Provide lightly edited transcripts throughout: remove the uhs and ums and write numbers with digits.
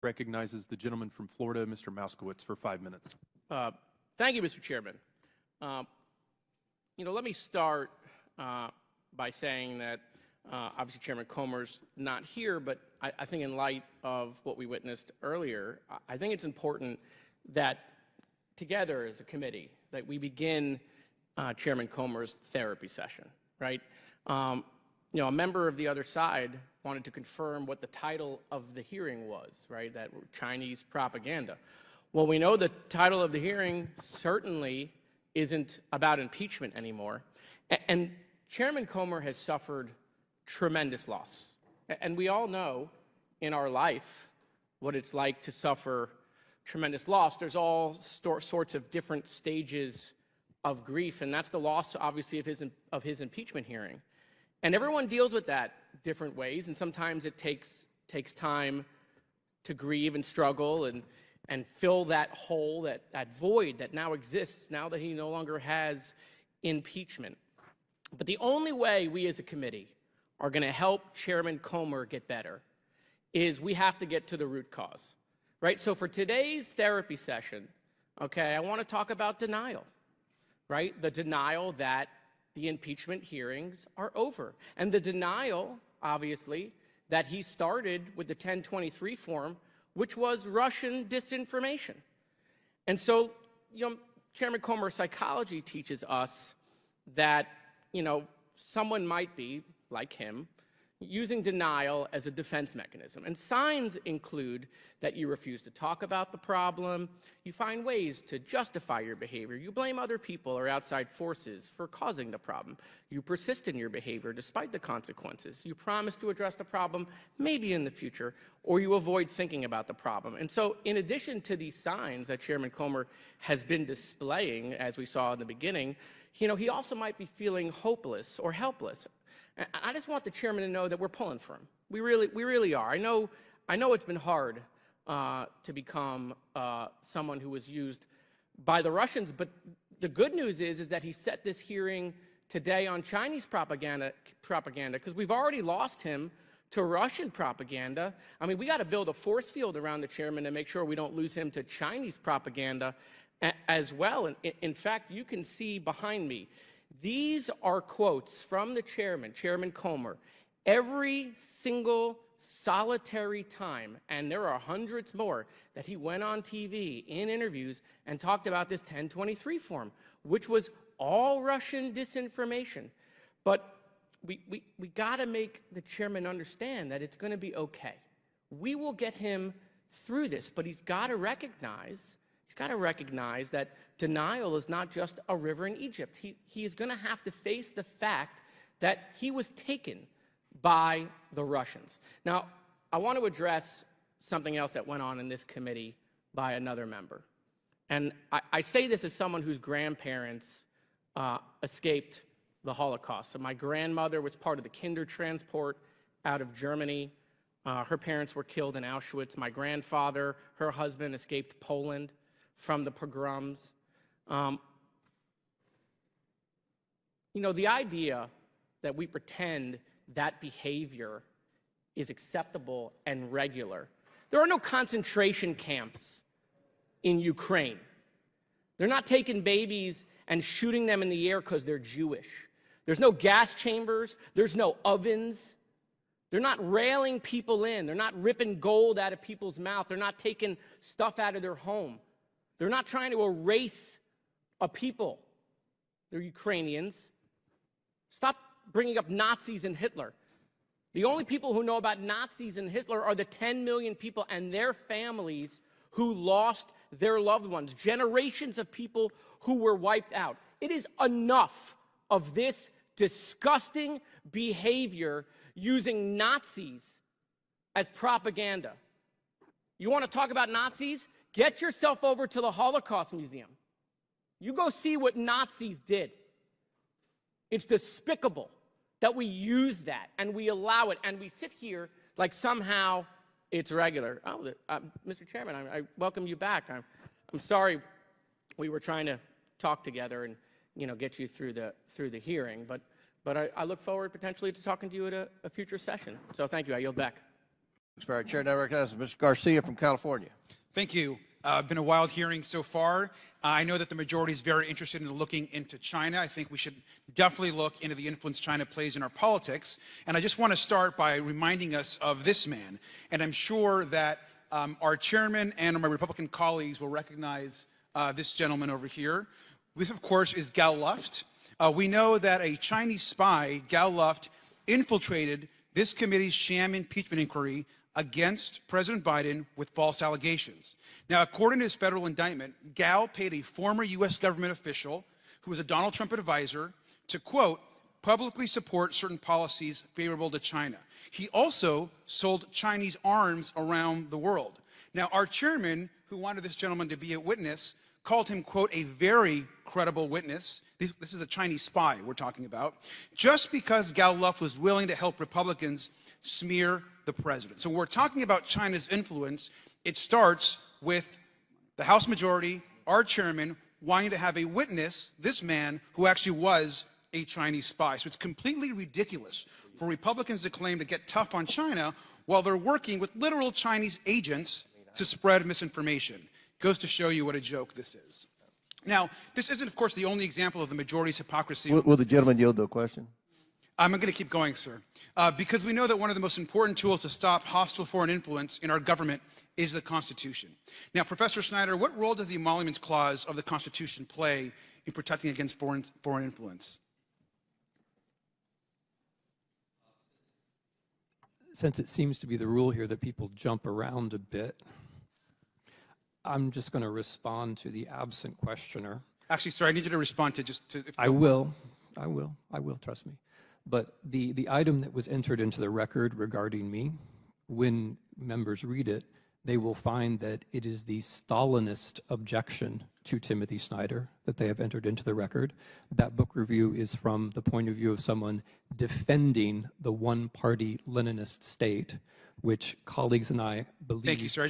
Recognizes the gentleman from Florida, Mr. Moskowitz, for 5 minutes. Thank you, Mr. Chairman. Let me start by saying that obviously Chairman Comer's not here, but I think in light of what we witnessed earlier, I think it's important that together as a committee that we begin Chairman Comer's therapy session, right? A member of the other side wanted to confirm what the title of the hearing was, right? That Chinese propaganda. Well, we know the title of the hearing certainly isn't about impeachment anymore. And Chairman Comer has suffered tremendous loss. And we all know in our life what it's like to suffer tremendous loss. There's all sorts of different stages of grief, and that's the loss, obviously, of his impeachment hearing. And everyone deals with that different ways, and sometimes it takes time to grieve and struggle and fill that hole, that void that now exists now that he no longer has impeachment. But the only way we as a committee are going to help Chairman Comer get better is we have to get to the root cause, right? So for today's therapy session, okay, I want to talk about denial, right? The denial that the impeachment hearings are over. And the denial, obviously, that he started with the 1023 form, which was Russian disinformation. And so, Chairman Comer, psychology teaches us that, someone might be, like him, using denial as a defense mechanism. And signs include that you refuse to talk about the problem, you find ways to justify your behavior, you blame other people or outside forces for causing the problem, you persist in your behavior despite the consequences, you promise to address the problem maybe in the future, or you avoid thinking about the problem. And so in addition to these signs that Chairman Comer has been displaying, as we saw in the beginning, he also might be feeling hopeless or helpless. I just want the chairman to know that we're pulling for him. We really are. I know it's been hard to become someone who was used by the Russians, but the good news is that he set this hearing today on Chinese propaganda because we've already lost him to Russian propaganda. I mean, we got to build a force field around the chairman to make sure we don't lose him to Chinese propaganda as well. And in fact, you can see behind me, these are quotes from the chairman, Chairman Comer, every single solitary time, and there are hundreds more, that he went on TV in interviews and talked about this 1023 form, which was all Russian disinformation. But we got to make the chairman understand that it's going to be okay. We will get him through this, but he's got to recognize that denial is not just a river in Egypt. He is going to have to face the fact that he was taken by the Russians. Now, I want to address something else that went on in this committee by another member. And I say this as someone whose grandparents escaped the Holocaust. So my grandmother was part of the Kindertransport out of Germany. Her parents were killed in Auschwitz. My grandfather, her husband, escaped Poland from the pogroms. The idea that we pretend that behavior is acceptable and regular. There are no concentration camps in Ukraine. They're not taking babies and shooting them in the air because they're Jewish. There's no gas chambers. There's no ovens. They're not railing people in. They're not ripping gold out of people's mouth. They're not taking stuff out of their home. They're not trying to erase a people. They're Ukrainians. Stop bringing up Nazis and Hitler. The only people who know about Nazis and Hitler are the 10 million people and their families who lost their loved ones, generations of people who were wiped out. It is enough of this disgusting behavior using Nazis as propaganda. You want to talk about Nazis? Get yourself over to the Holocaust Museum. You go see what Nazis did. It's despicable that we use that and we allow it and we sit here like somehow it's regular. Oh, Mr. Chairman, I welcome you back. I'm sorry we were trying to talk together and get you through the hearing, but I look forward potentially to talking to you at a future session. So thank you. I yield back. Expired. Chair now recognizes Mr. Garcia from California. Thank you. Been a wild hearing so far. I know that the majority is very interested in looking into China. I think we should definitely look into the influence China plays in our politics. And I just want to start by reminding us of this man. And I'm sure that our chairman and my Republican colleagues will recognize this gentleman over here. This, of course, is Gal Luft. We know that a Chinese spy, Gal Luft, infiltrated this committee's sham impeachment inquiry against President Biden with false allegations. Now, according to his federal indictment, Gal paid a former U.S. government official who was a Donald Trump advisor to, quote, publicly support certain policies favorable to China. He also sold Chinese arms around the world. Now, our chairman, who wanted this gentleman to be a witness, called him, quote, a very credible witness. This is a Chinese spy we're talking about, just because Gal Luft was willing to help Republicans smear the president. So when we're talking about China's influence, it starts with the House majority, our chairman, wanting to have a witness, this man, who actually was a Chinese spy. So it's completely ridiculous for Republicans to claim to get tough on China while they're working with literal Chinese agents to spread misinformation. Goes to show you what a joke this is. Now, this isn't, of course, the only example of the majority's hypocrisy. Will the gentleman yield to a question? I'm going to keep going, sir, because we know that one of the most important tools to stop hostile foreign influence in our government is the Constitution. Now, Professor Snyder, what role does the Emoluments Clause of the Constitution play in protecting against foreign influence? Since it seems to be the rule here that people jump around a bit, I'm just going to respond to the absent questioner. Actually, sir, I need you to respond to just to... I will, trust me. But the item that was entered into the record regarding me, when members read it, they will find that it is the Stalinist objection to Timothy Snyder that they have entered into the record. That book review is from the point of view of someone defending the one-party Leninist state, which colleagues and I believe Thank you, sir.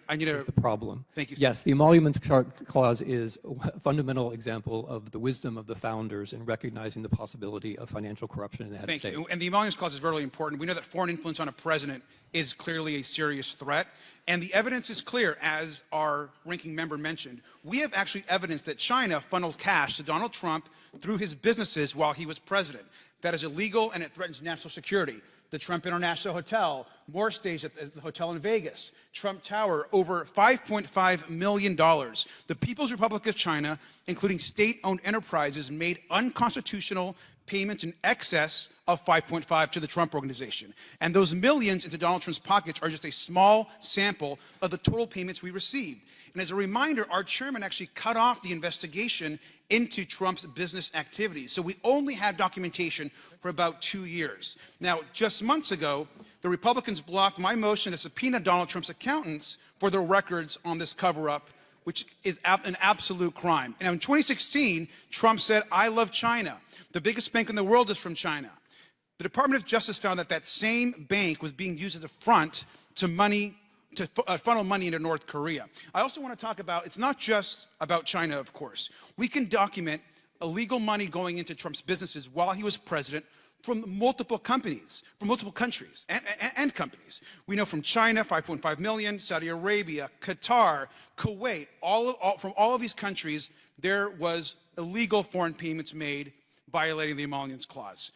I need is the problem. Thank you, sir. Yes, the Emoluments Clause is a fundamental example of the wisdom of the founders in recognizing the possibility of financial corruption in the head of state. Thank you. And the Emoluments Clause is very important. We know that foreign influence on a president is clearly a serious threat. And the evidence is clear, as our ranking member mentioned. We have actually evidence that China funneled cash to Donald Trump through his businesses while he was president. That is illegal, and it threatens national security. The Trump International Hotel, more stays at the hotel in Vegas, Trump Tower, over $5.5 million. The People's Republic of China, including state-owned enterprises, made unconstitutional payments in excess of 5.5 to the Trump Organization. And those millions into Donald Trump's pockets are just a small sample of the total payments we received. And as a reminder, our chairman actually cut off the investigation into Trump's business activities. So we only had documentation for about 2 years. Now, just months ago, the Republicans blocked my motion to subpoena Donald Trump's accountants for their records on this cover-up, which is an absolute crime. Now, in 2016, Trump said, "I love China. The biggest bank in the world is from China." The Department of Justice found that that same bank was being used as a front to funnel money into North Korea. I also want to talk about, it's not just about China, of course. We can document illegal money going into Trump's businesses while he was president from multiple companies, from multiple countries and companies. We know from China, 5.5 million, Saudi Arabia, Qatar, Kuwait, from all of these countries, there was illegal foreign payments made violating the Emoluments Clause.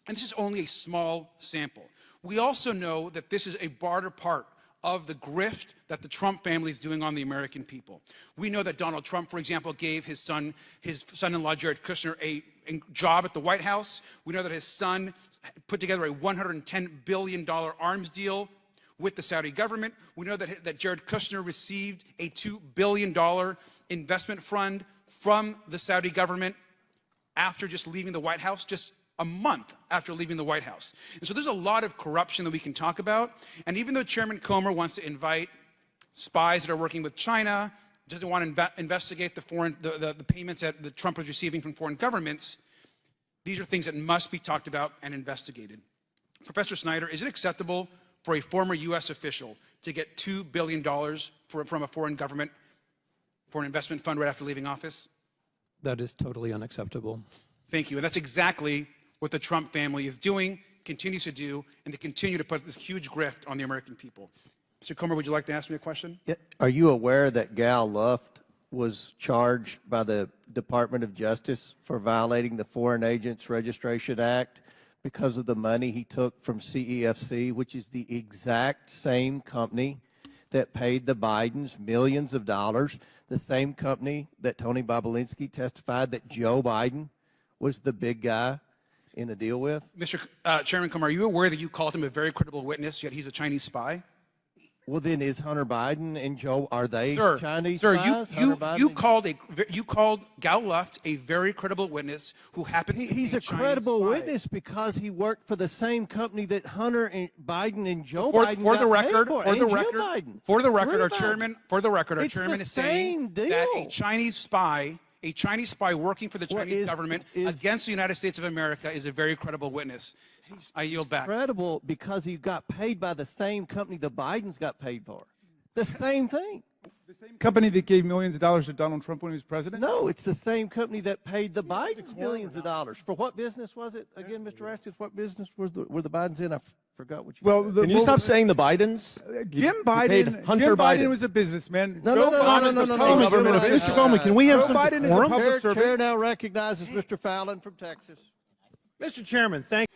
And this is only a small sample. We also know that this is a broader part of the grift that the Trump family is doing on the American people. We know that Donald Trump, for example, gave his son-in-law Jared Kushner a job at the White House. We know that his son put together a $110 billion arms deal with the Saudi government. We know that Jared Kushner received a $2 billion investment fund from the Saudi government after just leaving the White House, just a month after leaving the White House. And so there's a lot of corruption that we can talk about. And even though Chairman Comer wants to invite spies that are working with China, doesn't want to investigate the payments that Trump was receiving from foreign governments, these are things that must be talked about and investigated. Professor Snyder, is it acceptable for a former U.S. official to get $2 billion from a foreign government for an investment fund right after leaving office? That is totally unacceptable. Thank you. And that's exactly what the Trump family is doing continues to do and to continue to put this huge grift on the American people. Mr. Comer, would you like to ask me a question? Yeah. Are you aware that Gal Luft was charged by the Department of Justice for violating the Foreign Agents Registration Act because of the money he took from CEFC, which is the exact same company that paid the Bidens millions of dollars, the same company that Tony Bobulinski testified that Joe Biden was the big guy in a deal with? Mr. Chairman Comer, are you aware that you called him a very credible witness, yet he's a Chinese spy? Well, then is Hunter Biden and Joe, are they Sir, Chinese sir, spies? you called Gal Luft a very credible witness who happened to be He's a Chinese credible spy. witness because he worked for the same company that Hunter and Biden and Joe For Biden the got record, paid for, for the and Jill record, Biden. for the record, Three our Biden. chairman, for the record, our It's the chairman is same saying that a deal. Chinese spy working for the Well, Chinese government against the United States of America is a very credible witness. I yield back. Credible because he got paid by the same company the Bidens got paid for. The same thing. The same company that gave millions of dollars to Donald Trump when he was president? No, it's the same company that paid the Bidens millions of dollars. For what business was it? Again, Mr. Rastus, what business were the Bidens in? I forgot what you Well, said. Can you stop saying the Bidens? Jim paid Biden. Hunter Jim Biden Biden. was a businessman. No, Joe no, no, Biden no, no, was no, public no, servant. no, no, Mr. Comer, can we have Joe some Biden is a decorum? public servant. Chair now recognizes Mr. Fallon from Texas. Mr. Chairman, thank